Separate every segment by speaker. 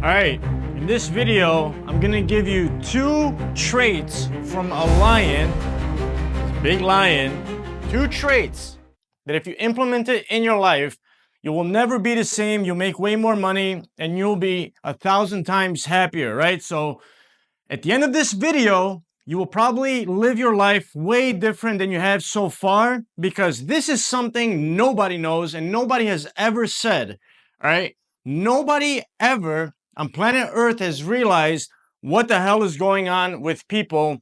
Speaker 1: All right, in this video, I'm gonna give you 2 traits from a lion, a big lion, 2 traits that if you implement it in your life, you will never be the same, you'll make way more money, and you'll be 1,000 times happier, right? So at the end of this video, you will probably live your life way different than you have so far because this is something nobody knows and nobody has ever said, all right? Nobody ever on planet Earth has realized what the hell is going on with people.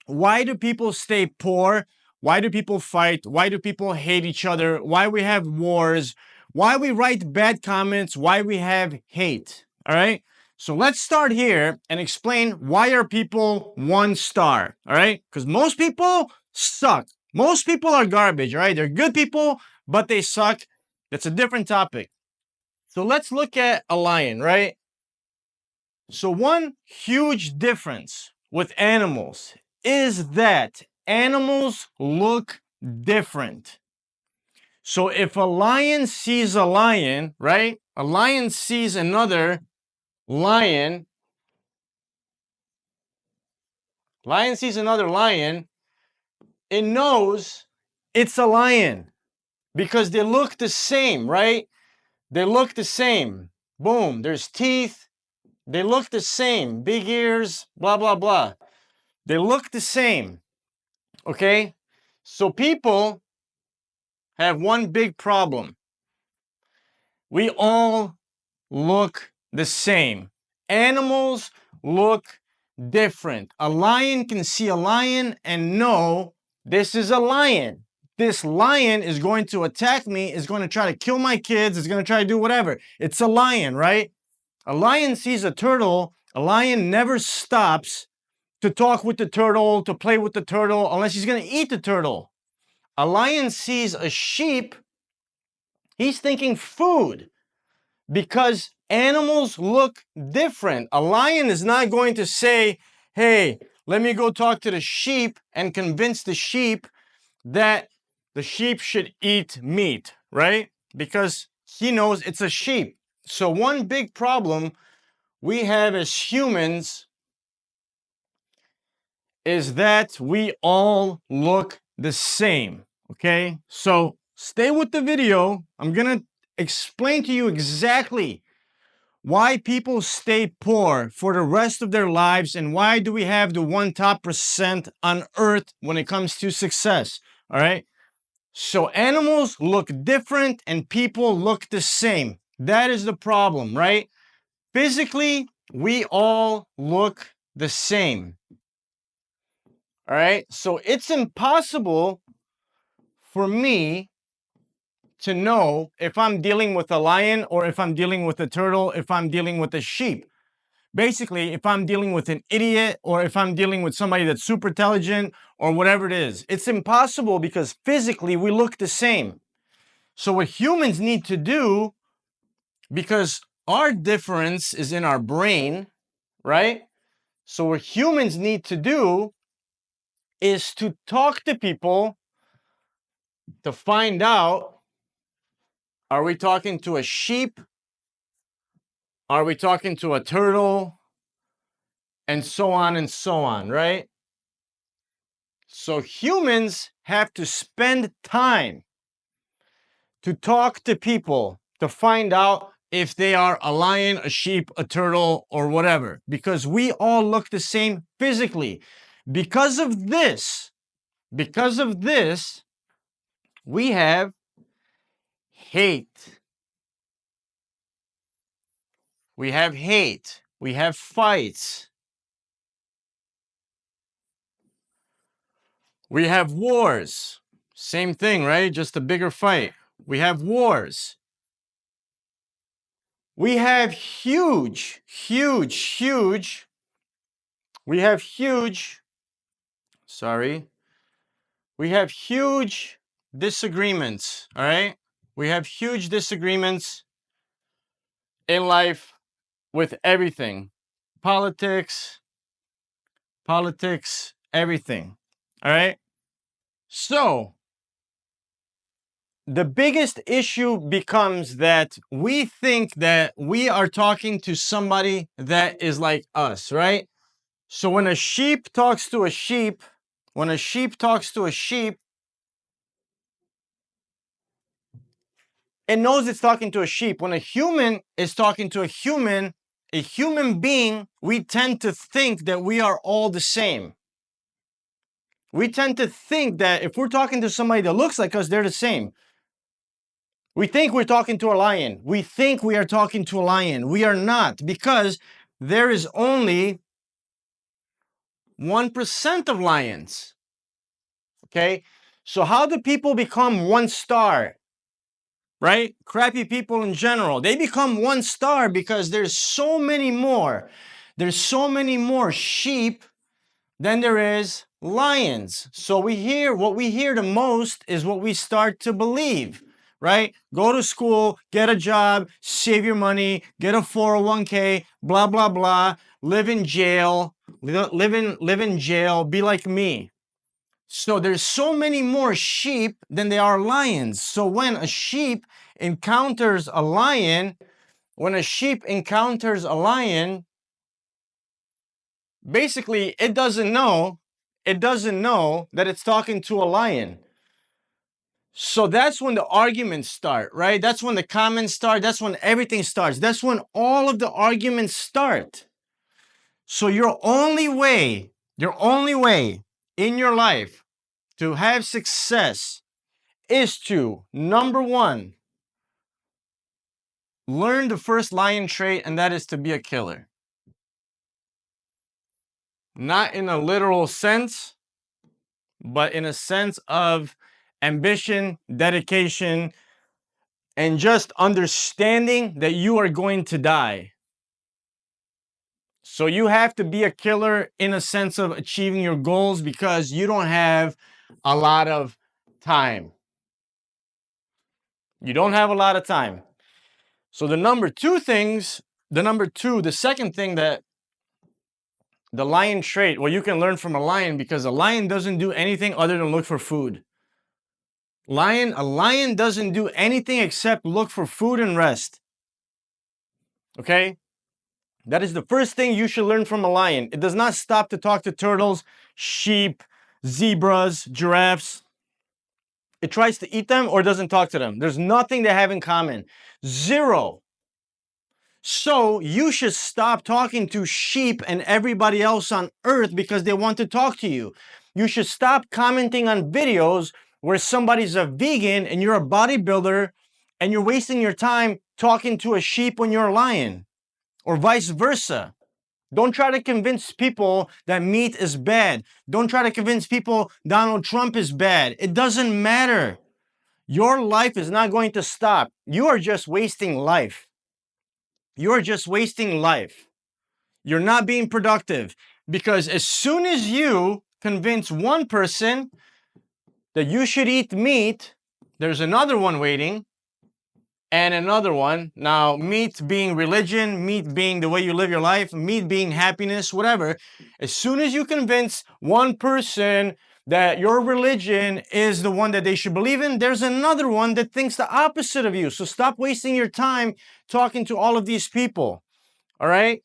Speaker 1: Why do people stay poor? Why do people fight? Why do people hate each other? Why we have wars? Why we write bad comments? Why we have hate, all right? So let's start here and explain why are people 1 star, all right? Because most people suck. Most people are garbage, all right? They're good people, but they suck. That's a different topic. So let's look at a lion, right? So one huge difference with animals is that animals look different. So if a lion sees a lion, right? A lion sees another lion. Lion sees another lion. It knows it's a lion because they look the same, right? They look the same. Boom, there's teeth. They look the same. Big ears, blah, blah, blah. They look the same. Okay? So people have one big problem. We all look the same. Animals look different. A lion can see a lion and know this is a lion. This lion is going to attack me, is going to try to kill my kids, is going to try to do whatever. It's a lion, right? A lion sees a turtle. A lion never stops to talk with the turtle, to play with the turtle, unless he's going to eat the turtle. A lion sees a sheep, he's thinking food because animals look different. A lion is not going to say, hey, let me go talk to the sheep and convince the sheep that the sheep should eat meat, right? Because he knows it's a sheep. So one big problem we have as humans is that we all look the same, okay? So stay with the video. I'm gonna explain to you exactly why people stay poor for the rest of their lives and why do we have the 1 top percent on earth when it comes to success, all right? So animals look different and people look the same. That is the problem, right? Physically, we all look the same. All right, so it's impossible for me to know if I'm dealing with a lion or if I'm dealing with a turtle, if I'm dealing with a sheep. Basically, if I'm dealing with an idiot or if I'm dealing with somebody that's super intelligent or whatever it is. It's impossible because physically we look the same. So what humans need to do, because our difference is in our brain, right? So what humans need to do is to talk to people to find out, are we talking to a sheep? Are we talking to a turtle? And so on, right? So humans have to spend time to talk to people to find out if they are a lion, a sheep, a turtle, or whatever, because we all look the same physically. Because of this, we have hate. We have hate. We have fights. We have wars. Same thing, right? Just a bigger fight. We have wars. We have huge, we have huge, we have huge disagreements, all right? We have huge disagreements in life with everything. Politics, everything, all right? So, the biggest issue becomes that we think that we are talking to somebody that is like us, right? So when a sheep talks to a sheep, when a sheep talks to a sheep, it knows it's talking to a sheep. When a human is talking to a human being, we tend to think that we are all the same. We tend to think that if we're talking to somebody that looks like us, they're the same. We think we're talking to a lion. We think we are talking to a lion. We are not, because there is only 1% of lions. Okay? So how do people become one star? Right? Crappy people in general. They become one star because there's so many more. There's so many more sheep than there is lions. So what we hear the most is what we start to believe, right? Go to school, get a job, save your money, get a 401k, blah, blah, blah, live in jail, live in jail, be like me. So there's so many more sheep than there are lions. So when a sheep encounters a lion, basically it doesn't know that it's talking to a lion. So that's when the arguments start, right? That's when the comments start. That's when everything starts. That's when all of the arguments start. So your only way in your life to have success is to, number one, learn the first lion trait, and that is to be a killer. Not in a literal sense, but in a sense of ambition, dedication, and just understanding that you are going to die. So you have to be a killer in a sense of achieving your goals because you don't have a lot of time. You don't have a lot of time. So the second thing that the lion trait, well, you can learn from a lion, because a lion doesn't do anything other than look for food. A lion doesn't do anything except look for food and rest. Okay? That is the first thing you should learn from a lion. It does not stop to talk to turtles, sheep, zebras, giraffes. It tries to eat them or doesn't talk to them. There's nothing they have in common. Zero. So you should stop talking to sheep and everybody else on earth because they want to talk to you. You should stop commenting on videos where somebody's a vegan and you're a bodybuilder and you're wasting your time talking to a sheep when you're a lion, or vice versa. Don't try to convince people that meat is bad. Don't try to convince people Donald Trump is bad. It doesn't matter. Your life is not going to stop. You are just wasting life. You're just wasting life. You're not being productive, because as soon as you convince one person that you should eat meat, there's another one waiting, and another one. Now, meat being religion, meat being the way you live your life, meat being happiness, whatever. As soon as you convince one person that your religion is the one that they should believe in, there's another one that thinks the opposite of you. So stop wasting your time talking to all of these people. All right?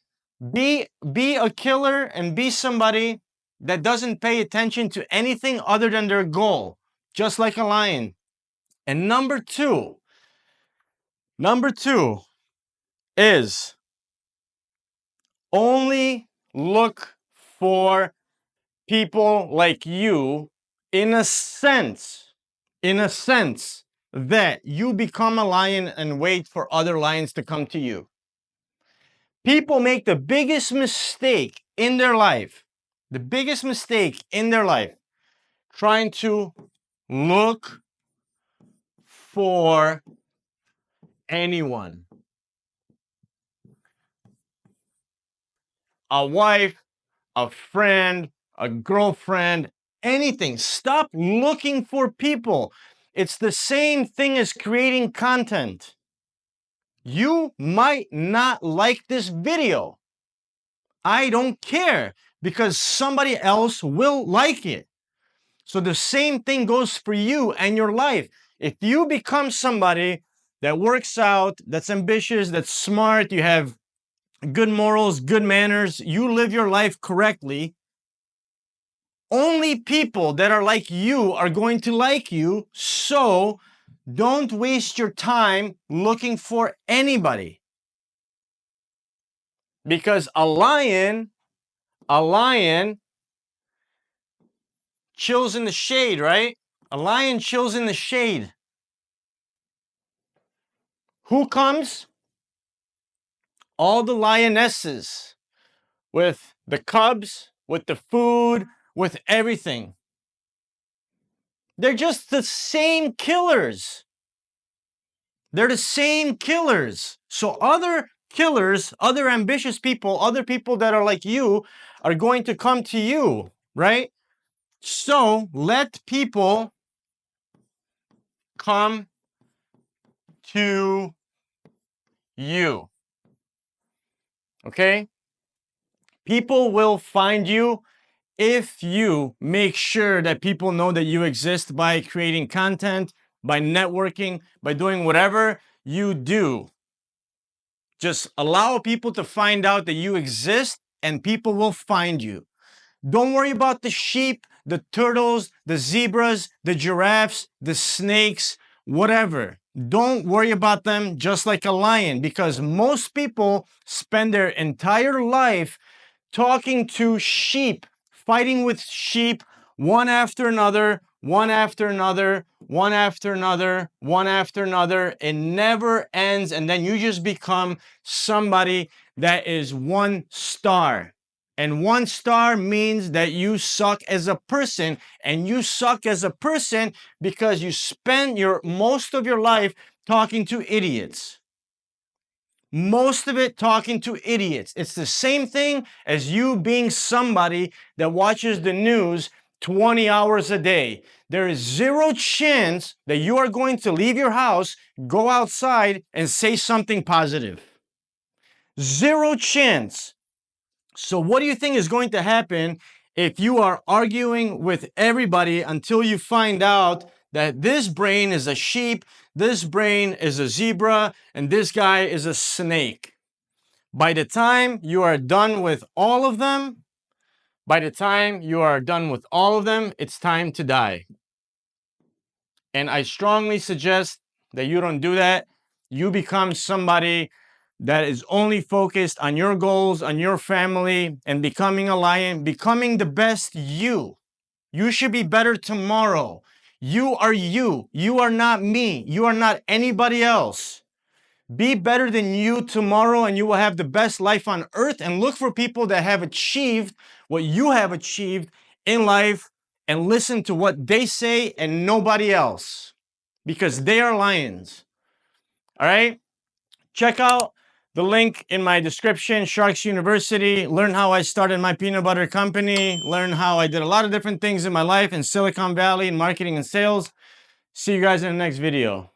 Speaker 1: Be a killer and be somebody that doesn't pay attention to anything other than their goal, just like a lion. And number two is only look for people like you, in a sense that you become a lion and wait for other lions to come to you. People make the biggest mistake in their life, trying to look for anyone. A wife, a friend, a girlfriend, anything. Stop looking for people. It's the same thing as creating content. You might not like this video. I don't care, because somebody else will like it. So the same thing goes for you and your life. If you become somebody that works out, that's ambitious, that's smart, you have good morals, good manners, you live your life correctly, only people that are like you are going to like you. So don't waste your time looking for anybody. Because a lion chills in the shade, right? A lion chills in the shade. Who comes? All the lionesses with the cubs, with the food, with everything. They're just the same killers. They're the same killers. So other killers, other ambitious people, other people that are like you are going to come to you, right? So let people come to you. Okay? People will find you if you make sure that people know that you exist by creating content, by networking, by doing whatever you do. Just allow people to find out that you exist and people will find you. Don't worry about the sheep, the turtles, the zebras, the giraffes, the snakes, whatever. Don't worry about them just like a lion, because most people spend their entire life talking to sheep, fighting with sheep, one after another, one after another, one after another, one after another. It never ends. And then you just become somebody that is 1 star. And 1 star means that you suck as a person. And you suck as a person because you spend most of your life talking to idiots. Most of it talking to idiots. It's the same thing as you being somebody that watches the news 20 hours a day. There is zero chance that you are going to leave your house, go outside, and say something positive. Zero chance. So what do you think is going to happen if you are arguing with everybody until you find out that this brain is a sheep, this brain is a zebra, and this guy is a snake? By the time you are done with all of them, it's time to die. And I strongly suggest that you don't do that. You become somebody that is only focused on your goals, on your family, and becoming a lion, becoming the best you. You should be better tomorrow. You are you. You are not me. You are not anybody else. Be better than you tomorrow and you will have the best life on earth. And look for people that have achieved what you have achieved in life and listen to what they say and nobody else, because they are lions. All right? Check out the link in my description, Sharks University. Learn how I started my peanut butter company. Learn how I did a lot of different things in my life in Silicon Valley in marketing and sales. See you guys in the next video.